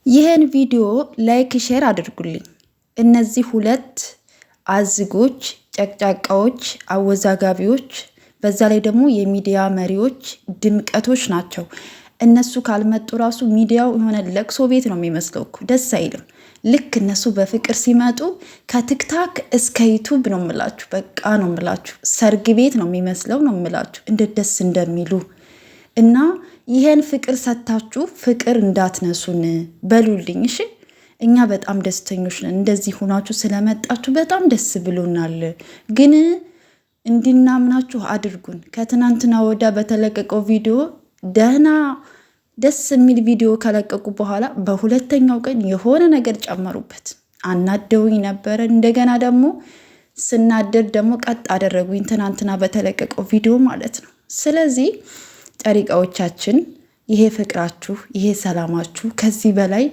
ይህን ቪዲዮ ላይክ ሼር አድርጉልኝ። እነዚህ ሁለት አዝጎች፣ ጨቅጫቃዎች፣ አወዛጋቢዎች በዛ ላይ ደግሞ የሚዲያ መሪዎች ድምቀቶች ናቸው። እነሱ ካልመጡ ራሱ ሚዲያው የሆነ ለቅሶ ቤት ነው የሚመስለው እኮ ደስ አይልም። ልክ እነሱ በፍቅር ሲመጡ ከቲክታክ እስከ ዩቱብ ነው ምላችሁ፣ በቃ ነው ምላችሁ፣ ሰርግ ቤት ነው የሚመስለው ነው ምላችሁ፣ እንዴት ደስ እንደሚሉ እና ይሄን ፍቅር ሰታችሁ ፍቅር እንዳትነሱን በሉልኝ። እሺ እኛ በጣም ደስተኞች ነን። እንደዚህ ሆናችሁ ስለመጣችሁ በጣም ደስ ብሎናል። ግን እንድናምናችሁ አድርጉን። ከትናንትና ወዳ በተለቀቀው ቪዲዮ ደህና ደስ የሚል ቪዲዮ ከለቀቁ በኋላ በሁለተኛው ቀን የሆነ ነገር ጨመሩበት። አናደውኝ ነበረ። እንደገና ደግሞ ስናደድ ደግሞ ቀጥ አደረጉኝ። ትናንትና በተለቀቀው ቪዲዮ ማለት ነው። ስለዚህ ጨሪቃዎቻችን ይሄ ፍቅራችሁ ይሄ ሰላማችሁ ከዚህ በላይ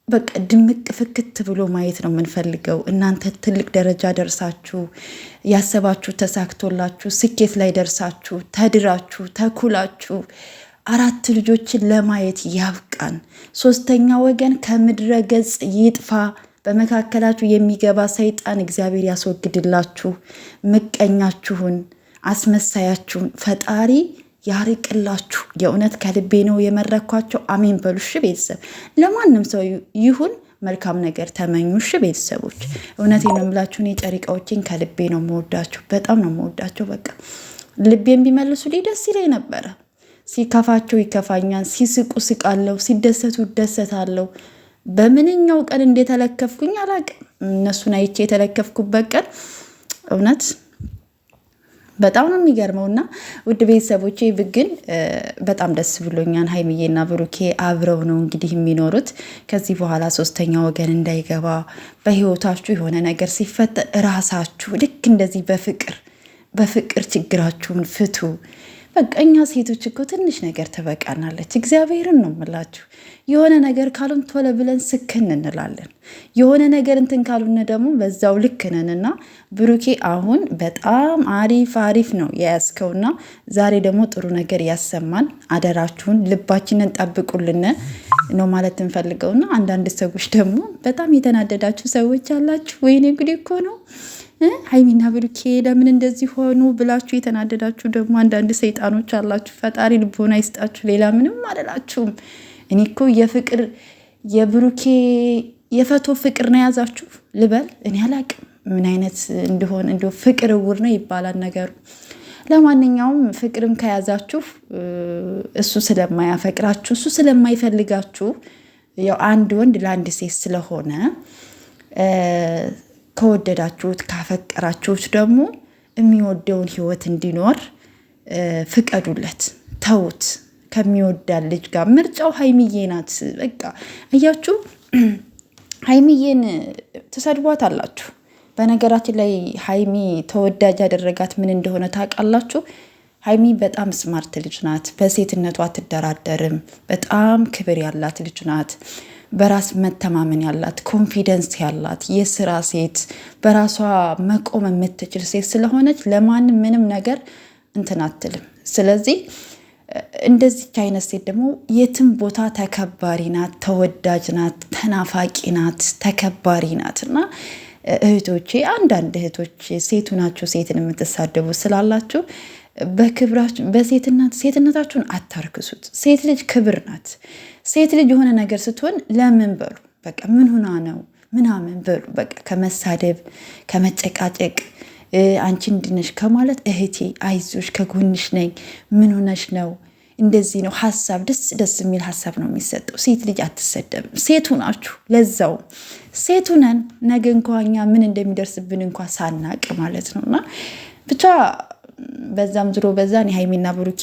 በቃ ድምቅ ፍክት ብሎ ማየት ነው የምንፈልገው። እናንተ ትልቅ ደረጃ ደርሳችሁ ያሰባችሁ ተሳክቶላችሁ ስኬት ላይ ደርሳችሁ ተድራችሁ ተኩላችሁ 4 ልጆችን ለማየት ያብቃን። 3ኛ ወገን ከምድረ ገጽ ይጥፋ። በመካከላችሁ የሚገባ ሰይጣን እግዚአብሔር ያስወግድላችሁ። ምቀኛችሁን አስመሳያችሁን ፈጣሪ ያርቅላችሁ። የእውነት ከልቤ ነው የመረኳቸው። አሜን በሉሽ ቤተሰብ። ለማንም ሰው ይሁን መልካም ነገር ተመኙሽ ቤተሰቦች። እውነቴን ነው የምላችሁን የጨሪቃዎችን ከልቤ ነው መወዳቸው። በጣም ነው መወዳቸው። በቃ ልቤን ቢመልሱ ደስ ይለኝ ነበረ። ሲከፋቸው ይከፋኛል፣ ሲስቁ ስቃለሁ፣ ሲደሰቱ እደሰታለሁ። በምንኛው ቀን እንደተለከፍኩኝ አላቅም። እነሱን አይቼ የተለከፍኩበት ቀን እውነት በጣም ነው የሚገርመው። እና ውድ ቤተሰቦቼ ግን በጣም ደስ ብሎኛል። ሀይሚዬና ብሩኬ አብረው ነው እንግዲህ የሚኖሩት። ከዚህ በኋላ 3ኛ ወገን እንዳይገባ በህይወታችሁ የሆነ ነገር ሲፈጠር እራሳችሁ ልክ እንደዚህ በፍቅር ችግራችሁን ፍቱ። በቃ እኛ ሴቶች እኮ ትንሽ ነገር ትበቃናለች። እግዚአብሔርን ነው የምላችሁ። የሆነ ነገር ካሉን ቶሎ ብለን ስክን እንላለን። የሆነ ነገር እንትን ካሉን ደግሞ በዛው ልክ ነን። እና ብሩኬ አሁን በጣም አሪፍ ነው የያዝከውና ዛሬ ደግሞ ጥሩ ነገር ያሰማን። አደራችሁን ልባችንን ጠብቁልን ነው ማለት እንፈልገውና አንዳንድ ሰዎች ደግሞ በጣም የተናደዳችሁ ሰዎች አላችሁ። ወይኔ ጉዴ እኮ ነው ሀይሚና ብሩኬ ለምን እንደዚህ ሆኑ ብላችሁ የተናደዳችሁ ደግሞ አንዳንድ ሰይጣኖች አላችሁ። ፈጣሪ ልቦና ይስጣችሁ። ሌላ ምንም አልላችሁም። እኔ እኮ የብሩኬ የፈቶ ፍቅር ነው የያዛችሁ ልበል። እኔ አላቅም ምን አይነት እንደሆነ እንደ ፍቅር እውር ነው ይባላል ነገሩ። ለማንኛውም ፍቅርም ከያዛችሁ እሱ ስለማያፈቅራችሁ እሱ ስለማይፈልጋችሁ ያው አንድ ወንድ ለአንድ ሴት ስለሆነ ከወደዳችሁት ካፈቀራችሁት ደግሞ የሚወደውን ህይወት እንዲኖር ፍቀዱለት። ተውት ከሚወዳል ልጅ ጋር። ምርጫው ሀይሚዬ ናት። በቃ እያችሁ ሀይሚዬን ትሰድቧት አላችሁ። በነገራችን ላይ ሀይሚ ተወዳጅ ያደረጋት ምን እንደሆነ ታውቃላችሁ? ሀይሚ በጣም ስማርት ልጅ ናት። በሴትነቷ አትደራደርም። በጣም ክብር ያላት ልጅ ናት። በራስ መተማመን ያላት፣ ኮንፊደንስ ያላት የስራ ሴት፣ በራሷ መቆም የምትችል ሴት ስለሆነች ለማንም ምንም ነገር እንትን አትልም። ስለዚህ እንደዚች አይነት ሴት ደግሞ የትም ቦታ ተከባሪ ናት፣ ተወዳጅ ናት፣ ተናፋቂ ናት፣ ተከባሪ ናት። እና እህቶቼ አንዳንድ እህቶች ሴቱ ናችሁ ሴትን የምትሳደቡ ስላላችሁ በክብራችሁ ሴትነታችሁን አታርክሱት። ሴት ልጅ ክብር ናት። ሴት ልጅ የሆነ ነገር ስትሆን ለምን በሉ በቃ ምን ሆና ነው ምናምን በሉ በቃ ከመሳደብ ከመጨቃጨቅ አንቺ እንድነሽ ከማለት እህቴ አይዞሽ ከጎንሽ ነኝ፣ ምን ሆነሽ ነው እንደዚህ ነው ሀሳብ ደስ የሚል ሀሳብ ነው የሚሰጠው። ሴት ልጅ አትሰደብም። ሴቱ ናችሁ። ለዛው ሴቱ ነን። ነገ እንኳ እኛ ምን እንደሚደርስብን እንኳ ሳናቅ ማለት ነው። እና ብቻ በዛም ዝሮ በዛን የሀይሚና ብሩኬ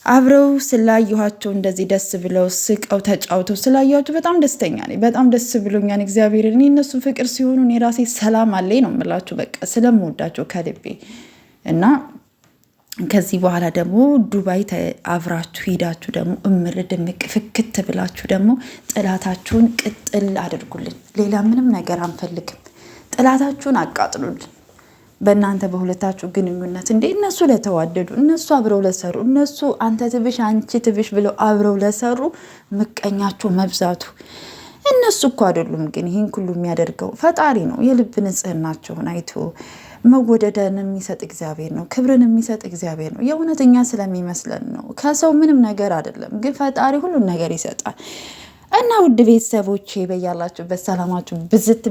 አብረው ስላየኋቸው እንደዚህ ደስ ብለው ስቀው ተጫውተው ስላየኋቸው በጣም ደስተኛ ነኝ። በጣም ደስ ብሎኛል። እግዚአብሔር እኔ እነሱ ፍቅር ሲሆኑ እኔ ራሴ ሰላም አለኝ ነው የምላችሁ። በቃ ስለምወዳቸው ከልቤ እና ከዚህ በኋላ ደግሞ ዱባይ አብራችሁ ሄዳችሁ ደግሞ እምር ድምቅ ፍክት ብላችሁ ደግሞ ጥላታችሁን ቅጥል አድርጉልን። ሌላ ምንም ነገር አንፈልግም። ጥላታችሁን አቃጥሉልን። በእናንተ በሁለታችሁ ግንኙነት እንዴ እነሱ ለተዋደዱ እነሱ አብረው ለሰሩ እነሱ አንተ ትብሽ አንቺ ትብሽ ብለው አብረው ለሰሩ ምቀኛቸው መብዛቱ እነሱ እኮ አይደሉም። ግን ይህን ሁሉ የሚያደርገው ፈጣሪ ነው። የልብ ንጽህናቸውን አይቶ መወደደን የሚሰጥ እግዚአብሔር ነው። ክብርን የሚሰጥ እግዚአብሔር ነው። የእውነተኛ ስለሚመስለን ነው። ከሰው ምንም ነገር አይደለም። ግን ፈጣሪ ሁሉን ነገር ይሰጣል። እና ውድ ቤተሰቦቼ በያላችሁበት ሰላማችሁ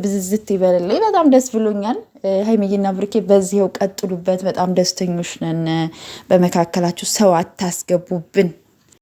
ብዝት ይበልልኝ። በጣም ደስ ብሎኛል። ሀይሚዬና ብሩኬ በዚህው ቀጥሉበት። በጣም ደስተኞች ነን። በመካከላችሁ ሰው አታስገቡብን።